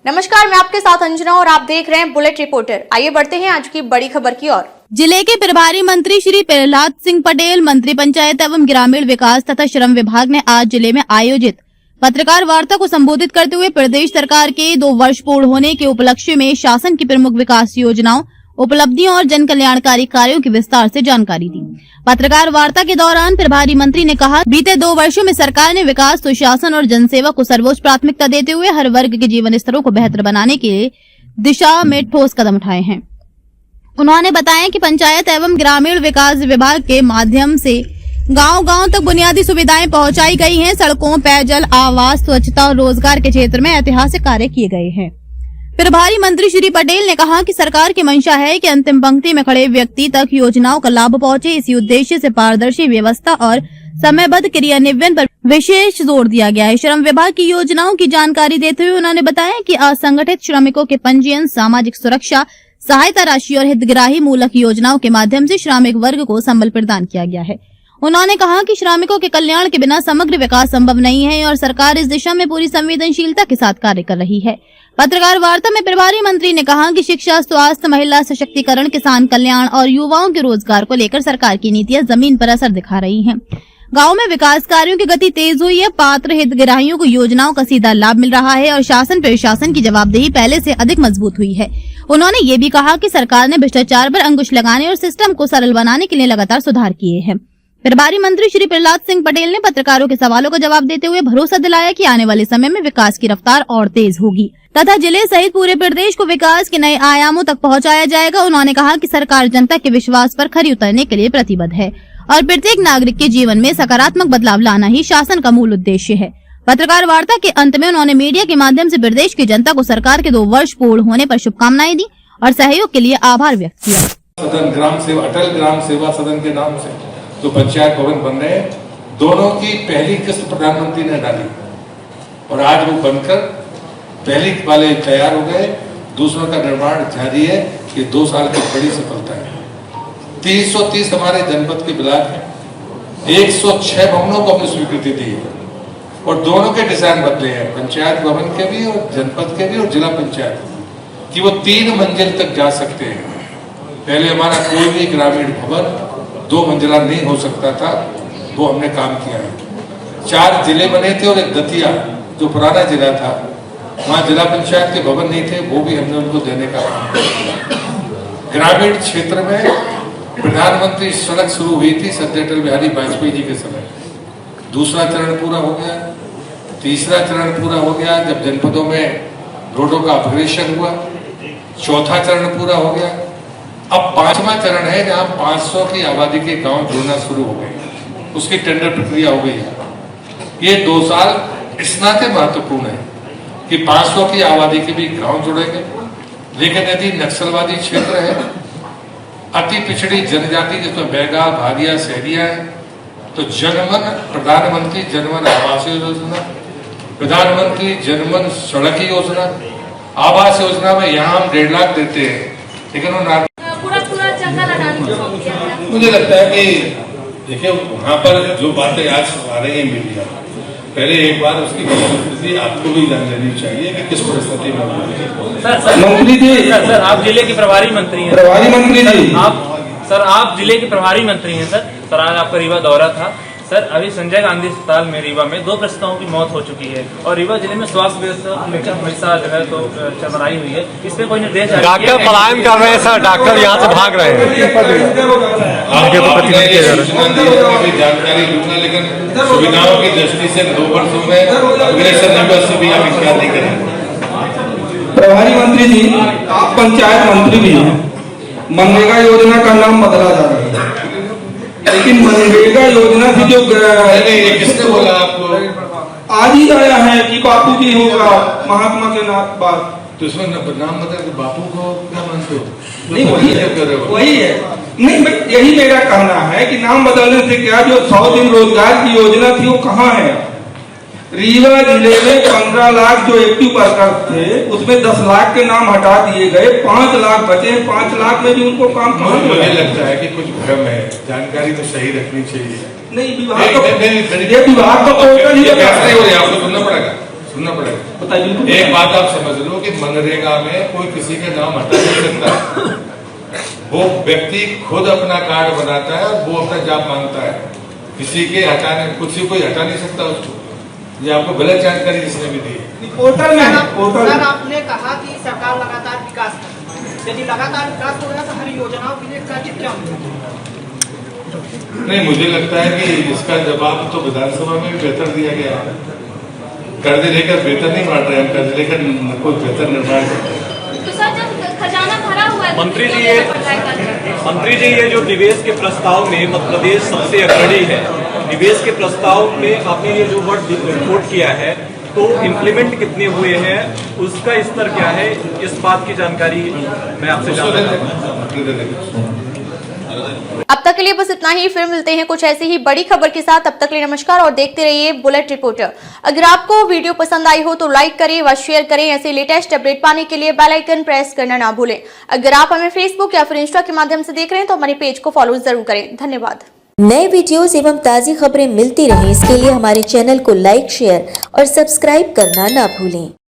नमस्कार, मैं आपके साथ अंजना और आप देख रहे हैं बुलेट रिपोर्टर। आइए बढ़ते हैं आज की बड़ी खबर की ओर। जिले के प्रभारी मंत्री श्री प्रहलाद सिंह पटेल, मंत्री पंचायत एवं ग्रामीण विकास तथा श्रम विभाग ने आज जिले में आयोजित पत्रकार वार्ता को संबोधित करते हुए प्रदेश सरकार के 2 वर्ष पूर्ण होने के उपलक्ष्य में शासन की प्रमुख विकास योजनाओं, उपलब्धियों और जन कल्याणकारी कार्यों की विस्तार से जानकारी दी। पत्रकार वार्ता के दौरान प्रभारी मंत्री ने कहा, बीते 2 वर्षों में सरकार ने विकास, सुशासन और जनसेवा को सर्वोच्च प्राथमिकता देते हुए हर वर्ग के जीवन स्तरों को बेहतर बनाने की दिशा में ठोस कदम उठाए हैं। उन्होंने बताया कि पंचायत एवं ग्रामीण विकास विभाग के माध्यम से गांव-गांव तक बुनियादी सुविधाएं पहुंचाई गई हैं। सड़कों, पेयजल, आवास, स्वच्छता और रोजगार के क्षेत्र में ऐतिहासिक कार्य किए गए हैं। प्रभारी मंत्री श्री पटेल ने कहा कि सरकार की मंशा है कि अंतिम पंक्ति में खड़े व्यक्ति तक योजनाओं का लाभ पहुंचे। इसी उद्देश्य से पारदर्शी व्यवस्था और समयबद्ध क्रियान्वयन पर विशेष जोर दिया गया है। श्रम विभाग की योजनाओं की जानकारी देते हुए उन्होंने बताया कि असंगठित श्रमिकों के पंजीयन, सामाजिक सुरक्षा, सहायता राशि और हितग्राही मूलक योजनाओं के माध्यम से श्रमिक वर्ग को संबल प्रदान किया गया है। उन्होंने कहा कि श्रमिकों के कल्याण के बिना समग्र विकास संभव नहीं है और सरकार इस दिशा में पूरी संवेदनशीलता के साथ कार्य कर रही है। पत्रकार वार्ता में प्रभारी मंत्री ने कहा कि शिक्षा, स्वास्थ्य, महिला सशक्तिकरण, किसान कल्याण और युवाओं के रोजगार को लेकर सरकार की नीतियां जमीन पर असर दिखा रही हैं। गांव में विकास कार्यों की गति तेज हुई है। पात्र हितग्राहियों को योजनाओं का सीधा लाभ मिल रहा है और शासन प्रशासन की जवाबदेही पहले से अधिक मजबूत हुई है। उन्होंने ये भी कहा कि सरकार ने भ्रष्टाचार पर अंकुश लगाने और सिस्टम को सरल बनाने के लिए लगातार सुधार किए हैं। प्रभारी मंत्री श्री प्रहलाद सिंह पटेल ने पत्रकारों के सवालों का जवाब देते हुए भरोसा दिलाया कि आने वाले समय में विकास की रफ्तार और तेज होगी तथा जिले सहित पूरे प्रदेश को विकास के नए आयामों तक पहुंचाया जाएगा। उन्होंने कहा कि सरकार जनता के विश्वास पर खरी उतरने के लिए प्रतिबद्ध है और प्रत्येक नागरिक के जीवन में सकारात्मक बदलाव लाना ही शासन का मूल उद्देश्य है। पत्रकार वार्ता के अंत में उन्होंने मीडिया के माध्यम से प्रदेश की जनता को सरकार के 2 वर्ष पूर्ण होने पर शुभकामनाएं दी और सहयोग के लिए आभार व्यक्त किया। सदन ग्राम सेवा, अटल ग्राम सेवा सदन के नाम से जो पंचायत भवन बन रहे हैं, दोनों की पहली किस्त प्रधानमंत्री ने डाली और आज वो बनकर पहली वाले तैयार हो गए, दूसरों का निर्माण जारी है। ये 2 साल की बड़ी सफलता है। 330 हमारे जनपद के ब्लॉक हैं, 106 भवनों को हमने स्वीकृति दी है और दोनों के डिजाइन बदले हैं, पंचायत भवन के भी और जनपद के भी और जिला पंचायत, कि वो 3 मंजिल तक जा सकते हैं। पहले हमारा कोई भी ग्रामीण भवन 2 मंजिला नहीं हो सकता था, वो हमने काम किया है। 4 जिले बने थे और एक दतिया जो पुराना जिला था, वहाँ जिला पंचायत के भवन नहीं थे, वो भी हमने उनको देने का काम किया। ग्रामीण क्षेत्र में प्रधानमंत्री सड़क शुरू हुई थी सर अटल बिहारी वाजपेयी जी के समय, दूसरा चरण पूरा हो गया, तीसरा चरण पूरा हो गया जब जनपदों में रोडों का अपग्रेडेशन हुआ, चौथा चरण पूरा हो गया, अब 5वां चरण है जहां 500 की आबादी के गांव जुड़ना शुरू हो गए, उसकी टेंडर प्रक्रिया हो गई है। ये 2 साल इस नाते महत्वपूर्ण है कि 500 की आबादी के भी गांव जुड़ेंगे, लेकिन यदि नक्सलवादी क्षेत्र है, अति पिछड़ी जनजाति जिसमें बैगा, भादिया, सहरिया है, तो जनमन प्रधानमंत्री जनमन आवास योजना, प्रधानमंत्री जनमन सड़क योजना, आवास योजना में यहाँ हम 1.5 लाख देते हैं, लेकिन वो मुझे लगता है कि देखिए वहाँ पर जो बातें आज आ रही है मीडिया, पहले एक बार उसकी परिस्थिति आपको भी जान लेनी चाहिए कि किस परिस्थिति में मंत्री जी। सर आप जिले के प्रभारी मंत्री हैं। प्रभारी मंत्री जी आप जिले के प्रभारी मंत्री हैं। सर आज आपका रीवा दौरा था। सर अभी संजय गांधी अस्पताल में रीवा में 2 प्रसूताओं की मौत हो चुकी है और रीवा जिले में स्वास्थ्य व्यवस्था हमेशा जो है तो चरमराई हुई है। इस पे कोई निर्देश डॉक्टर पलायन कर रहे हैं सर, डॉक्टर यहाँ से भाग रहे हैं। जानकारी दूंगा, लेकिन सुविधाओं की दृष्टि से 2 वर्षों में अग्रेसर नंबर से भी आप इनकार नहीं करेंगे। प्रभारी मंत्री जी, आप पंचायत मंत्री भी हैं। मनरेगा योजना का नाम बदला जा रहा है, लेकिन मनरेगा योजना की जो किसने बोला आपको? आज ही आया है कि बापू जी होगा महात्मा के बाद, तो इसमें नाम बदल बापू को क्या मानते हो? नहीं वही है। नहीं भाई, यही मेरा कहना है कि नाम बदलने से क्या, जो 100 दिन रोजगार की योजना थी वो कहाँ है? रीवा जिले में 15 लाख जो एक्टिव वर्कर थे उसमें 10 लाख के नाम हटा दिए गए, 5 लाख बचे। 5 लाख में भी उनको काम कहाँ? मुझे लगता है कि कुछ भ्रम है, जानकारी तो सही रखनी चाहिए। नहीं, विभाग का पोर्टल ही आपको सुनना पड़ेगा। सुनना पड़ेगा। बताइए। एक बात आप समझ लो कि मनरेगा में कोई किसी का नाम हटा नहीं सकता। वो व्यक्ति खुद अपना कार्ड बनाता है और वो अपना जॉब मांगता है, किसी के हटाने किसी कोई हटा नहीं सकता उसको। ये आपको गलत जानकारी जिसने भी दी। पोर्टल में पोर्टल सर, आपने कहा कि सरकार लगातार विकास कर रही है। यदि लगातार विकास हो रहा है तो हर योजनाओं के लिए कर्ज क्या होगा? नहीं, मुझे लगता है कि इसका जवाब तो विधानसभा में भी बेहतर दिया गया है। कर्ज लेकर बेहतर नहीं बांट रहे, हम कर्ज लेकर कोई बेहतर निर्माण करते हैं। तो सर, जब खजाना भरा हुआ है मंत्री जी ये जो निवेश के प्रस्ताव में मध्य प्रदेश सबसे अग्रणी है। निवेश के प्रस्ताव में आपने ये जो वर्ड रिपोर्ट किया है, तो इम्प्लीमेंट कितने हुए हैं, उसका स्तर क्या है, इस बात की जानकारी मैं आपसे जानना चाहूँगा। अब तक के लिए बस इतना ही। फिर मिलते हैं कुछ ऐसी ही बड़ी खबर के साथ। तब तक के लिए नमस्कार और देखते रहिए बुलेट रिपोर्टर। अगर आपको वीडियो पसंद आई हो तो लाइक करें व शेयर करें। ऐसे लेटेस्ट अपडेट पाने के लिए बेल आइकन प्रेस करना ना भूलें। अगर आप हमें फेसबुक या फिर इंस्टा के माध्यम से देख रहे हैं तो हमारे पेज को फॉलो जरूर करें। धन्यवाद। नए वीडियोस एवं ताज़ी खबरें मिलती रहें, इसके लिए हमारे चैनल को लाइक, शेयर और सब्सक्राइब करना ना भूलें।